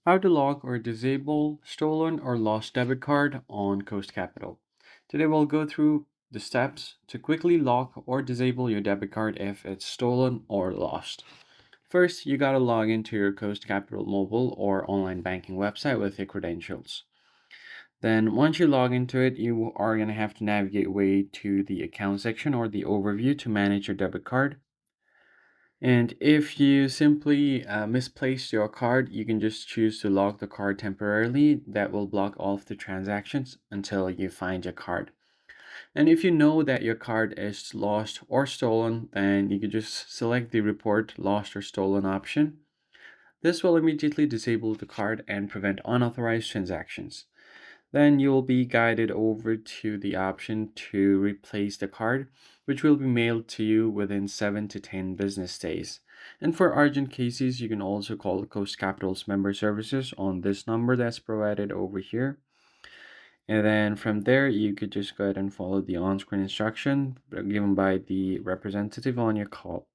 How to lock or disable stolen or lost debit card on Coast Capital. Today we'll go through the steps to quickly lock or disable your debit card if it's stolen or lost. First, you gotta log into your Coast Capital mobile or online banking website with your credentials. Then once you log into it, you are gonna have to navigate way to the account section or the overview to manage your debit card. And if you simply misplaced your card, you can just choose to lock the card temporarily. That will block all of the transactions until you find your card. And if you know that your card is lost or stolen, then you can just select the report lost or stolen option. This will immediately disable the card and prevent unauthorized transactions. Then you will be guided over to the option to replace the card, which will be mailed to you within 7 to 10 business days. And for urgent cases, you can also call Coast Capital's member services on this number that's provided over here. And then from there, you could just go ahead and follow the on screen instruction given by the representative on your call.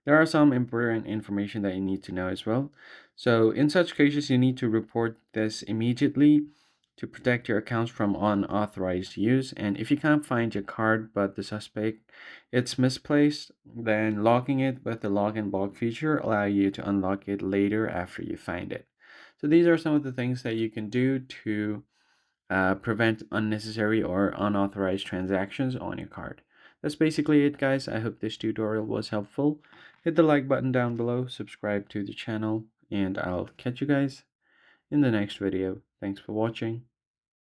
There are some important information that you need to know as well. So, in such cases, you need to report this immediately to protect your accounts from unauthorized use. And if you can't find your card but the suspect it's misplaced, then locking it with the lock and block feature allow you to unlock it later after you find it. So these are some of the things that you can do to prevent unnecessary or unauthorized transactions on your card. That's basically it, guys. I hope this tutorial was helpful. Hit the like button down below, subscribe to the channel, and I'll catch you guys in the next video. Thanks for watching.